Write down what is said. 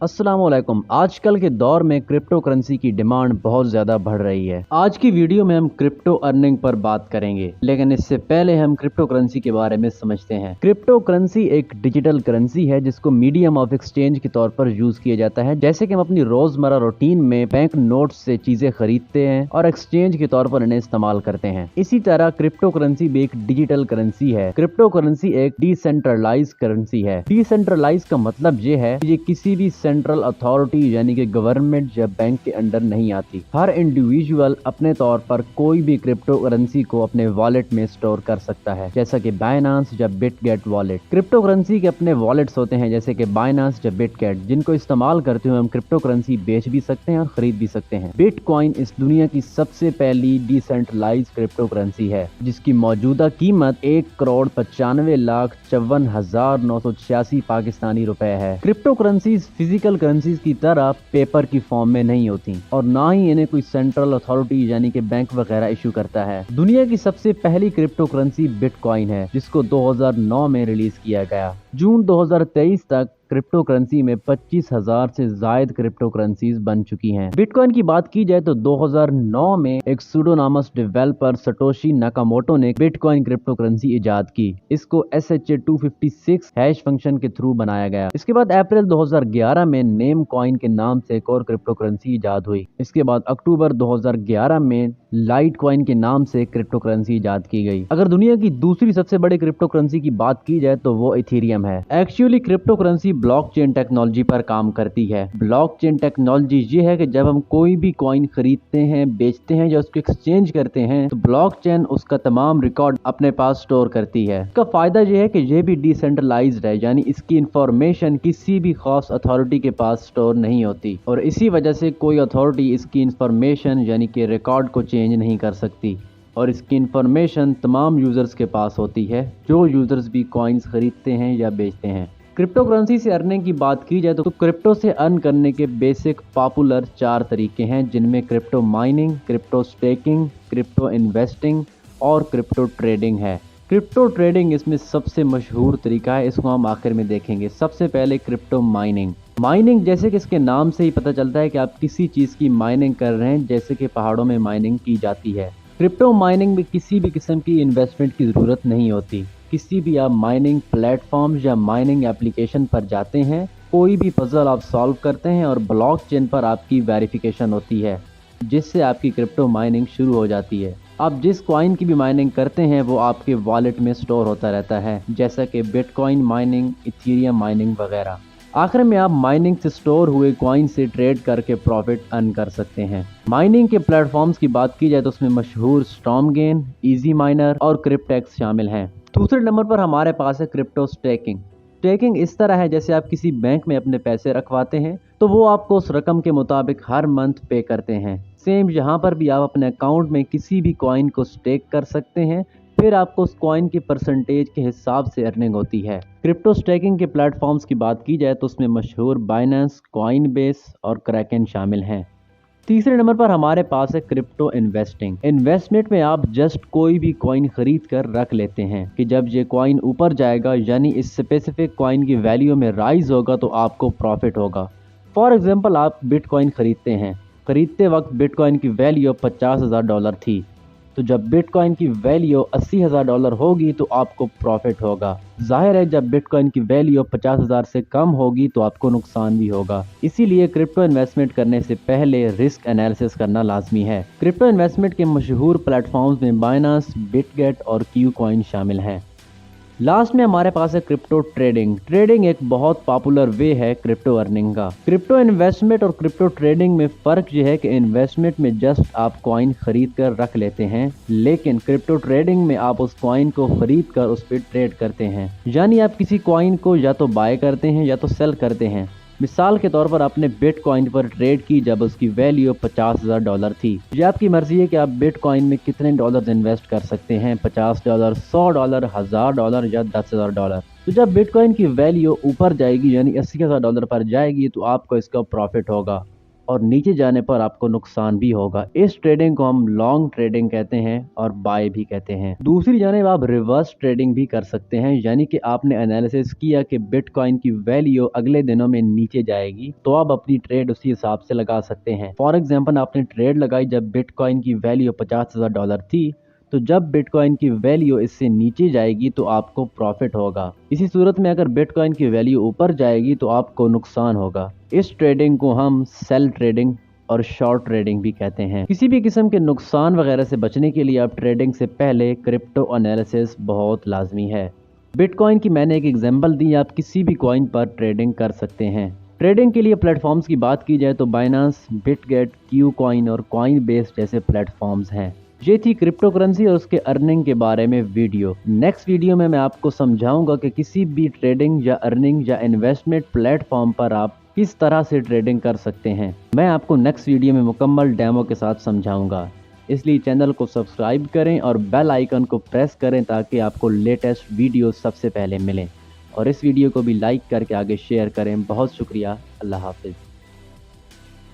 अस्सलामुअलैकुम। आजकल के दौर में क्रिप्टो करेंसी की डिमांड बहुत ज़्यादा बढ़ रही है। आज की वीडियो में हम क्रिप्टो अर्निंग पर बात करेंगे, लेकिन इससे पहले हम क्रिप्टो करेंसी के बारे में समझते हैं। क्रिप्टो करेंसी एक डिजिटल करेंसी है जिसको मीडियम ऑफ एक्सचेंज के तौर पर यूज किया जाता है। जैसे कि हम अपनी रोजमर्रा रूटीन में बैंक नोट्स से चीजें खरीदते हैं और एक्सचेंज के तौर पर इन्हें इस्तेमाल करते हैं, इसी तरह क्रिप्टो करेंसी भी एक डिजिटल करेंसी है। क्रिप्टो करेंसी एक डिसेंट्रलाइज करेंसी है। डिसेंट्रलाइज का मतलब ये है कि ये किसी भी सेंट्रल अथॉरिटी यानी कि गवर्नमेंट या बैंक के अंडर नहीं आती। हर इंडिविजुअल अपने तौर पर कोई भी क्रिप्टो करेंसी को अपने वॉलेट में स्टोर कर सकता है, जैसा कि बाइनांस या बिटगेट वॉलेट। क्रिप्टो करेंसी के अपने वॉलेट्स होते हैं, जैसे कि बाइनांस या बिटगेट, जिनको इस्तेमाल करते हुए हम क्रिप्टो करेंसी बेच भी सकते हैं और खरीद भी सकते हैं। बिटकॉइन इस दुनिया की सबसे पहली डिसेंट्रलाइज क्रिप्टो करेंसी है, जिसकी मौजूदा कीमत 1,95,54,986 पाकिस्तानी रुपए है। क्रिप्टो करेंसीज फिजिकल करेंसीज की तरह पेपर की फॉर्म में नहीं होती और ना ही इन्हें कोई सेंट्रल अथॉरिटी यानी कि बैंक वगैरह इशू करता है। दुनिया की सबसे पहली क्रिप्टो करेंसी बिटकॉइन है, जिसको 2009 में रिलीज किया गया। जून 2023 तक क्रिप्टो करेंसी में 25,000 से ज्यादा क्रिप्टो करेंसीज बन चुकी हैं। बिटकॉइन की बात की जाए तो 2009 में एक सूडोनामस डेवलपर सटोशी नाकामोटो ने बिटकॉइन क्रिप्टो करेंसी इजाद की। इसको SHA-256 हैश फंक्शन के थ्रू बनाया गया। इसके बाद अप्रैल 2011 में नेम कॉइन के नाम से एक और क्रिप्टो करेंसी इजाद हुई। इसके बाद अक्टूबर 2011 में लाइट कॉइन के नाम से क्रिप्टो करेंसी इजाद की गई। अगर दुनिया की दूसरी सबसे बड़ी क्रिप्टो करेंसी की बात की जाए तो वो इथेरियम है। Actually crypto currency blockchain technology पर काम करती है। ब्लॉकचेन टेक्नोलॉजी ये है कि जब हम कोई भी कॉइन खरीदते हैं, बेचते हैं या उसको एक्सचेंज करते हैं, तो ब्लॉकचेन उसका तमाम रिकॉर्ड अपने पास स्टोर करती है। इसका फायदा ये है कि ये भी डिसेंट्रलाइज्ड है, यानी इसकी इंफॉर्मेशन किसी भी खास अथॉरिटी के पास स्टोर नहीं होती और इसी वजह से कोई अथॉरिटी इसकी इंफॉर्मेशन यानी कि रिकॉर्ड को चेंज नहीं कर सकती और इसकी इंफॉर्मेशन तमाम यूजर्स के पास होती है, जो यूजर्स भी कॉइन्स खरीदते हैं या बेचते हैं। क्रिप्टो करेंसी से अर्निंग की बात की जाए तो क्रिप्टो से अर्न करने के बेसिक पॉपुलर 4 तरीके हैं, जिनमें crypto mining, crypto staking, crypto investing और क्रिप्टो ट्रेडिंग है। क्रिप्टो ट्रेडिंग इसमें सबसे मशहूर तरीका है, इसको हम आखिर में देखेंगे। सबसे पहले क्रिप्टो माइनिंग। माइनिंग जैसे कि इसके नाम से ही पता चलता है कि आप किसी चीज़ की माइनिंग कर रहे हैं, जैसे कि पहाड़ों में माइनिंग की जाती है। क्रिप्टो माइनिंग में किसी भी किस्म की इन्वेस्टमेंट की ज़रूरत नहीं होती। किसी भी आप माइनिंग प्लेटफॉर्म या माइनिंग एप्लीकेशन पर जाते हैं, कोई भी पजल आप सॉल्व करते हैं और ब्लॉकचेन पर आपकी वेरिफिकेशन होती है, जिससे आपकी क्रिप्टो माइनिंग शुरू हो जाती है। आप जिस कॉइन की भी माइनिंग करते हैं वो आपके वॉलेट में स्टोर होता रहता है, जैसा कि बिटकॉइन माइनिंग, इथेरियम माइनिंग वगैरह। आखिर में आप माइनिंग से स्टोर हुए कॉइन से ट्रेड करके प्रॉफिट अर्न कर सकते हैं। माइनिंग के प्लेटफॉर्म्स की बात की जाए तो उसमें मशहूर स्टॉर्मगेन, इजी माइनर और क्रिप्टेक्स शामिल हैं। दूसरे नंबर पर हमारे पास है क्रिप्टो स्टेकिंग। स्टेकिंग इस तरह है जैसे आप किसी बैंक में अपने पैसे रखवाते हैं तो वो आपको उस रकम के मुताबिक हर मंथ पे करते हैं। सेम यहाँ पर भी आप अपने अकाउंट में किसी भी कॉइन को स्टेक कर सकते हैं, फिर आपको उस कॉइन की परसेंटेज के हिसाब से अर्निंग होती है। क्रिप्टो स्टेकिंग के प्लेटफॉर्म्स की बात की जाए तो उसमें मशहूर बाइनेंस, कॉइनबेस और क्रैकन शामिल हैं। तीसरे नंबर पर हमारे पास है क्रिप्टो इन्वेस्टिंग। इन्वेस्टमेंट में आप जस्ट कोई भी कॉइन खरीद कर रख लेते हैं कि जब ये कॉइन ऊपर जाएगा यानी इस स्पेसिफिक कॉइन की वैल्यू में राइज होगा तो आपको प्रॉफिट होगा। फॉर एग्जांपल आप बिटकॉइन खरीदते हैं, खरीदते वक्त बिटकॉइन की वैल्यू $50,000 थी, तो जब बिटकॉइन की वैल्यू $80,000 होगी तो आपको प्रॉफिट होगा। जाहिर है जब बिटकॉइन की वैल्यू 50,000 से कम होगी तो आपको नुकसान भी होगा। इसीलिए क्रिप्टो इन्वेस्टमेंट करने से पहले रिस्क एनालिसिस करना लाजमी है। क्रिप्टो इन्वेस्टमेंट के मशहूर प्लेटफॉर्म्स में बाइनांस, बिटगेट और क्यू कॉइन शामिल हैं। लास्ट में हमारे पास है क्रिप्टो ट्रेडिंग। ट्रेडिंग एक बहुत पॉपुलर वे है क्रिप्टो अर्निंग का। क्रिप्टो इन्वेस्टमेंट और क्रिप्टो ट्रेडिंग में फ़र्क यह है कि इन्वेस्टमेंट में जस्ट आप कॉइन खरीद कर रख लेते हैं, लेकिन क्रिप्टो ट्रेडिंग में आप उस कॉइन को खरीद कर उस पर ट्रेड करते हैं, यानी आप किसी कॉइन को या तो बाय करते हैं या तो सेल करते हैं। मिसाल के तौर पर आपने बिटकॉइन पर ट्रेड की जब उसकी वैल्यू $50,000 थी। ये आपकी मर्जी है कि आप बिटकॉइन में कितने डॉलर इन्वेस्ट कर सकते हैं, $50, $100, $1,000 या $10,000। तो जब बिटकॉइन की वैल्यू ऊपर जाएगी यानी $80,000 पर जाएगी तो आपको इसका प्रॉफिट होगा। और नीचे जाने पर आपको नुकसान भी होगा। इस ट्रेडिंग को हम लॉन्ग ट्रेडिंग कहते हैं और बाय भी कहते हैं। दूसरी जानिब आप रिवर्स ट्रेडिंग भी कर सकते हैं, यानी कि आपने एनालिसिस किया कि बिटकॉइन की वैल्यू अगले दिनों में नीचे जाएगी तो आप अपनी ट्रेड उसी हिसाब से लगा सकते हैं। फॉर एग्जाम्पल आपने ट्रेड लगाई जब बिटकॉइन की वैल्यू $50,000 थी, तो जब बिटकॉइन की वैल्यू इससे नीचे जाएगी तो आपको प्रॉफिट होगा। इसी सूरत में अगर बिटकॉइन की वैल्यू ऊपर जाएगी तो आपको नुकसान होगा। इस ट्रेडिंग को हम सेल ट्रेडिंग और शॉर्ट ट्रेडिंग भी कहते हैं। किसी भी किस्म के नुकसान वगैरह से बचने के लिए आप ट्रेडिंग से पहले क्रिप्टो एनालिसिस बहुत लाजमी है। बिटकॉइन की मैंने एक एग्जांपल दी, आप किसी भी कॉइन पर ट्रेडिंग कर सकते हैं। ट्रेडिंग के लिए प्लेटफॉर्म्स की बात की जाए तो बाइनांस, बिटगेट, क्यू कॉइन और कॉइन बेस जैसे प्लेटफॉर्म्स हैं। ये थी क्रिप्टो करेंसी और उसके अर्निंग के बारे में वीडियो। नेक्स्ट वीडियो में मैं आपको समझाऊंगा कि किसी भी ट्रेडिंग या अर्निंग या इन्वेस्टमेंट प्लेटफॉर्म पर आप किस तरह से ट्रेडिंग कर सकते हैं। मैं आपको नेक्स्ट वीडियो में मुकम्मल डेमो के साथ समझाऊंगा, इसलिए चैनल को सब्सक्राइब करें और बेल आइकन को प्रेस करें ताकि आपको लेटेस्ट वीडियो सबसे पहले मिलें। और इस वीडियो को भी लाइक करके आगे शेयर करें। बहुत शुक्रिया। अल्लाह हाफिज़।